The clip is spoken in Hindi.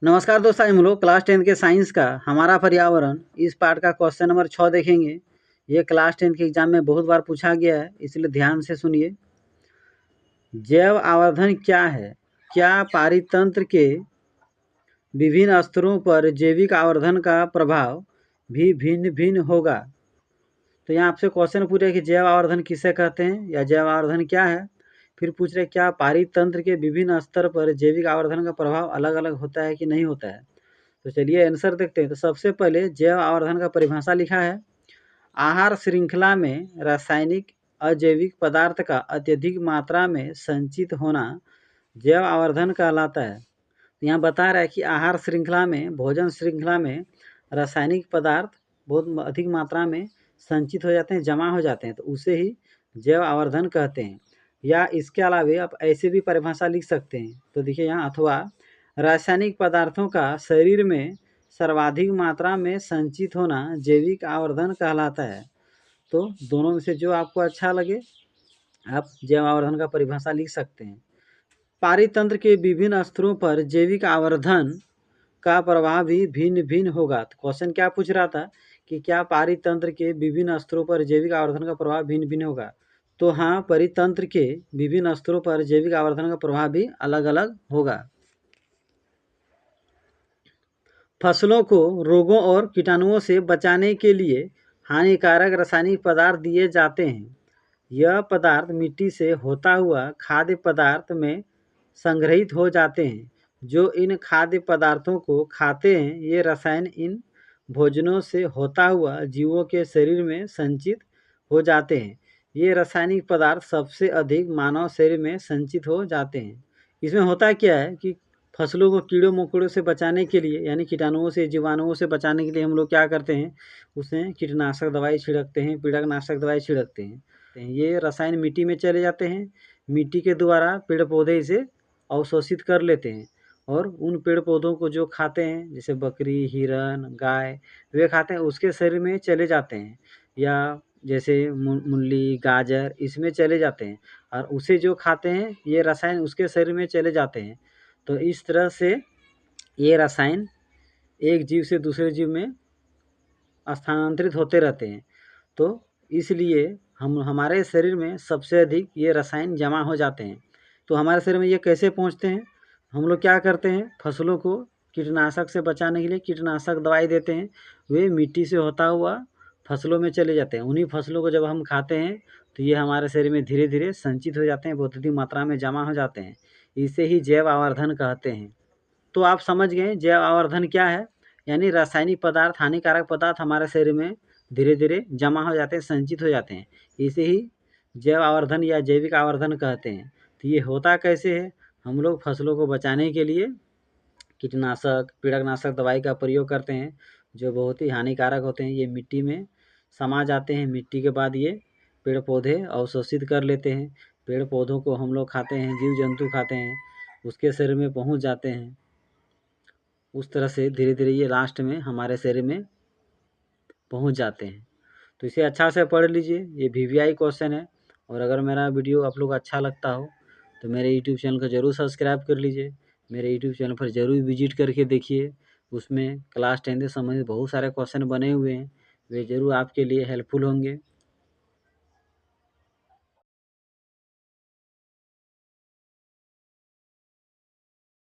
नमस्कार दोस्तों, हम लोग क्लास 10 के साइंस का हमारा पर्यावरण इस पार्ट का क्वेश्चन नंबर 6 देखेंगे। ये क्लास 10 के एग्जाम में बहुत बार पूछा गया है, इसलिए ध्यान से सुनिए। जैव आवर्धन क्या है? क्या पारितंत्र के विभिन्न स्तरों पर जैविक आवर्धन का प्रभाव भी भिन्न भिन्न होगा? तो यहाँ आपसे क्वेश्चन पूछ रहे कि जैव आवर्धन किसे कहते हैं या जैव आवर्धन क्या है। फिर पूछ रहे क्या पारितंत्र के विभिन्न स्तर पर जैविक आवर्धन का प्रभाव अलग अलग होता है कि नहीं होता है। तो चलिए आंसर देखते हैं। तो सबसे पहले जैव आवर्धन का परिभाषा लिखा है, आहार श्रृंखला में रासायनिक अजैविक पदार्थ का अत्यधिक मात्रा में संचित होना जैव आवर्धन कहलाता है। यहाँ बता रहा है कि आहार श्रृंखला में, भोजन श्रृंखला में रासायनिक पदार्थ बहुत अधिक मात्रा में संचित हो जाते हैं, जमा हो जाते हैं, तो उसे ही जैव आवर्धन कहते हैं। या इसके अलावे आप ऐसे भी परिभाषा लिख सकते हैं। तो देखिए यहाँ, अथवा रासायनिक पदार्थों का शरीर में सर्वाधिक मात्रा में संचित होना जैविक आवर्धन कहलाता है। तो दोनों में से जो आपको अच्छा लगे आप जैव आवर्धन का परिभाषा लिख सकते हैं। पारितंत्र के विभिन्न स्तरों पर जैविक आवर्धन का प्रभाव भी भिन्न भिन्न होगा। तो क्वेश्चन क्या पूछ रहा था कि क्या पारितंत्र के विभिन्न स्तरों पर जैविक आवर्धन का प्रभाव भिन्न भिन्न होगा। तो हाँ, परितंत्र के विभिन्न स्तरों पर जैविक आवर्धन का प्रभाव भी अलग अलग होगा। फसलों को रोगों और कीटाणुओं से बचाने के लिए हानिकारक रासायनिक पदार्थ दिए जाते हैं। यह पदार्थ मिट्टी से होता हुआ खाद्य पदार्थ में संग्रहित हो जाते हैं। जो इन खाद्य पदार्थों को खाते हैं, ये रसायन इन भोजनों से होता हुआ जीवों के शरीर में संचित हो जाते हैं। ये रासायनिक पदार्थ सबसे अधिक मानव शरीर में संचित हो जाते हैं। इसमें होता क्या है कि फसलों को कीड़ों मकोड़ों से बचाने के लिए, यानी कीटाणुओं से, जीवाणुओं से बचाने के लिए हम लोग क्या करते हैं, उसमें कीटनाशक दवाई छिड़कते हैं, पीड़कनाशक दवाई छिड़कते हैं। ये रसायन मिट्टी में चले जाते हैं, मिट्टी के द्वारा पेड़ पौधे इसे अवशोषित कर लेते हैं और उन पेड़ पौधों को जो खाते हैं, जैसे बकरी, हिरन, गाय, वे खाते हैं, उसके शरीर में चले जाते हैं। या जैसे मूली, गाजर, इसमें चले जाते हैं और उसे जो खाते हैं, ये रसायन उसके शरीर में चले जाते हैं। तो इस तरह से ये रसायन एक जीव से दूसरे जीव में स्थानांतरित होते रहते हैं। तो इसलिए हमारे शरीर में सबसे अधिक ये रसायन जमा हो जाते हैं। तो हमारे शरीर में ये कैसे पहुंचते हैं, हम लोग क्या करते हैं, फसलों को कीटनाशक से बचाने के लिए कीटनाशक दवाई देते हैं। वे मिट्टी से होता हुआ फसलों में चले जाते हैं। उन्हीं फसलों को जब हम खाते हैं तो ये हमारे शरीर में धीरे धीरे संचित हो जाते हैं, बहुत अधिक मात्रा में जमा हो जाते हैं। इसे ही जैव आवर्धन कहते हैं। तो आप समझ गए जैव आवर्धन क्या है, यानी रासायनिक पदार्थ, हानिकारक पदार्थ हमारे शरीर में धीरे धीरे जमा हो जाते हैं, संचित हो जाते हैं। इसे ही जैव आवर्धन या जैविक आवर्धन कहते हैं। तो ये होता कैसे है, हम लोग फसलों को बचाने के लिए कीटनाशक, पीड़कनाशक दवाई का प्रयोग करते हैं, जो बहुत ही हानिकारक होते हैं। ये मिट्टी में समा जाते हैं, मिट्टी के बाद ये पेड़ पौधे अवशोषित कर लेते हैं। पेड़ पौधों को हम लोग खाते हैं, जीव जंतु खाते हैं, उसके शरीर में पहुंच जाते हैं। उस तरह से धीरे धीरे ये लास्ट में हमारे शरीर में पहुंच जाते हैं। तो इसे अच्छा से पढ़ लीजिए, ये VVI क्वेश्चन है। और अगर मेरा वीडियो आप लोग अच्छा लगता हो तो मेरे यूट्यूब चैनल को ज़रूर सब्सक्राइब कर लीजिए। मेरे यूट्यूब चैनल पर ज़रूर विजिट करके देखिए, उसमें क्लास 10 से संबंधित बहुत सारे क्वेश्चन बने हुए हैं, वे ज़रूर आपके लिए हेल्पफुल होंगे।